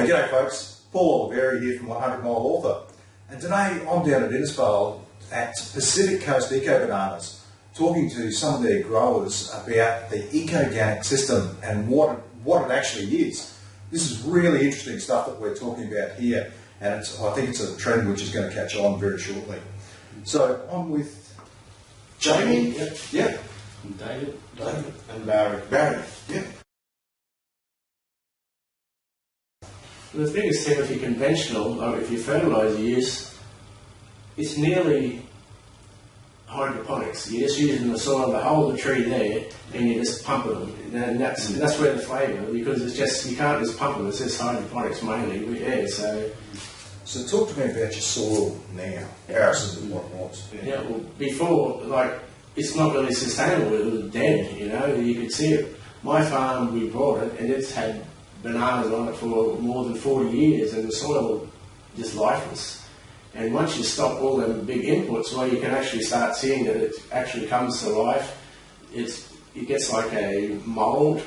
Hey, g'day folks, Paul Oliveri here from 100 Mile Author, and today I'm down at Innisfail at Pacific Coast Eco Bananas talking to some of their growers about the Ecoganic system and what it actually is. This is really interesting stuff that we're talking about here, and I think it's a trend which is going to catch on very shortly. So I'm with Jamie, yeah. David, and Barry, yeah. The biggest thing with your conventional, or if your fertilizer use, it's nearly hydroponics. You're just using the soil to hold the tree there, and you're just pumping them, and that's where the flavour, because it's just, you can't just pump them. It's just hydroponics mainly with air. So talk to me about your soil now, comparison to what it was. Yeah, well, before, like, it's not really sustainable. It was dead. You know, you could see it. My farm, we bought it, and it's had bananas on it for more than 40 years, and the soil just lifeless. And once you stop all them big inputs, well, you can actually start seeing that it actually comes to life. It gets like a mould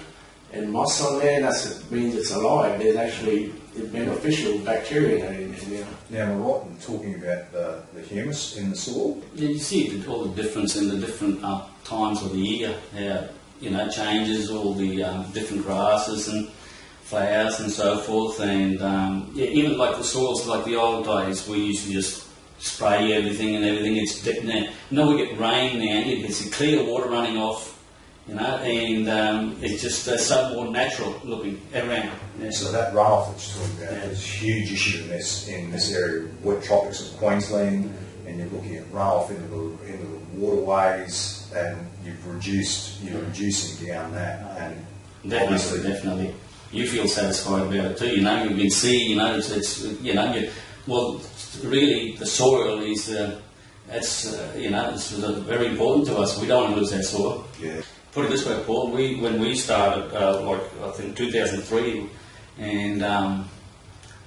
and moss on there, and that means it's alive. There's actually beneficial bacteria in there. Now, we're right in talking about the humus in the soil. Yeah, you see all the difference in the different times of the year, how changes, all the different grasses and flowers and so forth, and even like the soils, like the old days, we used to just spray everything and everything. It's now. Now we get rain now, you can see clear water running off, and it's just so more natural looking around. Yeah. So that runoff that you're talking about is a huge issue in this area, wet tropics of Queensland, and you're looking at runoff into the waterways, and you're reducing down that, and Definitely. You feel satisfied about it too. You can see. Really the soil is. It's very important to us. We don't want to lose that soil. Yeah. Put it this way, Paul. When we started, I think 2003, and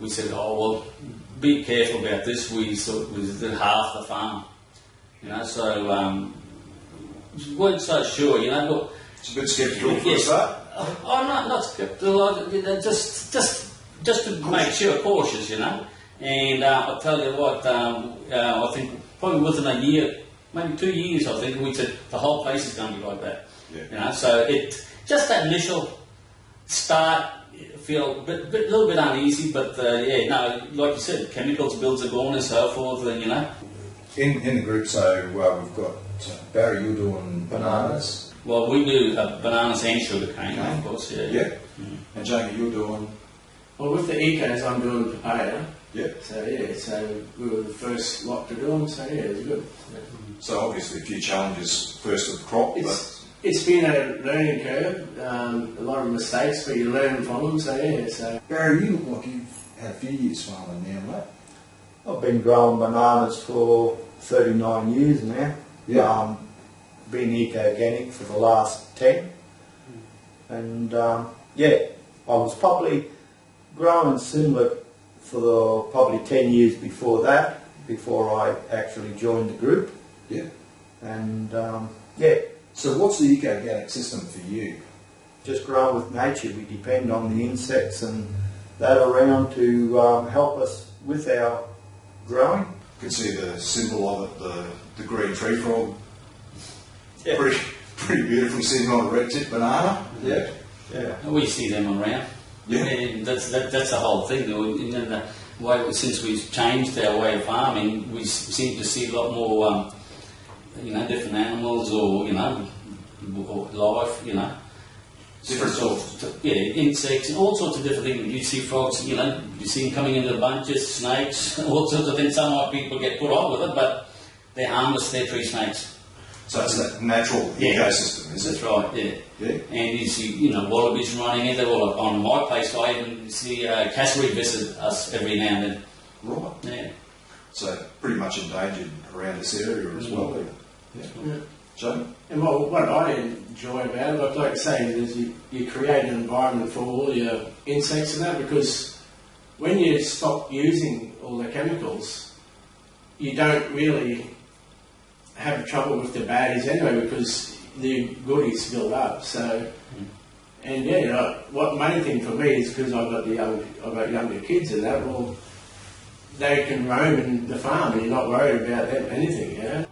we said, be careful about this. We did half the farm. So weren't so sure. But it's a bit sceptical for a start. I'm not sceptical. Just to make sure, cautious, And I'll tell you what, I think probably within a year, maybe 2 years, I think we said the whole place is going to be like that. Yeah. So just that initial start, feel a little bit uneasy, but like you said, chemicals builds a gone and so forth, and In the group, so we've got Barry, you're doing bananas. Well, we do bananas and sugar cane, of course, yeah. Yeah. And Jamie, you're doing? Well, with the ecos, I'm doing papaya. Yeah. So we were the first lot to do them, so it's good. So obviously a few challenges first with the crop, It's been a learning curve, a lot of mistakes, but you learn from them, so. Barry, you look like you've had a few years farming now, mate. I've been growing bananas for 39 years now. Yeah. Been Ecoganic for the last 10. And I was probably growing similar for probably 10 years before that, before I actually joined the group. Yeah. And So what's the Ecoganic system for you? just grow with nature. We depend on the insects and that around to help us with our growing. You can see the symbol of it, the green tree frog. Yeah. Pretty beautifully sitting on a red tip banana. Yeah. Yeah. We see them around. Yeah. And that's the whole thing. The way, since we've changed our way of farming, we seem to see a lot more, different animals or life, Different sorts. Insects and all sorts of different things. You see frogs, you see them coming into bunches, snakes, all sorts of things. Some people get put off with it, but they're harmless. They're tree snakes. So it's that natural ecosystem, is it? That's right, Yeah. And you see, wallabies running in there. Well, on my place, I even see cassowary visit us every now and then. Right. Yeah. So pretty much endangered around this area as well. Yeah. Joe? And what I enjoy about it, like I say, is you create an environment for all your insects and that, because when you stop using all the chemicals, you don't really have trouble with the baddies anyway, because the goodies build up. So And yeah, you know, what main thing for me is because I've got younger kids and that. Well, they can roam in the farm and you're not worried about them anything. You know.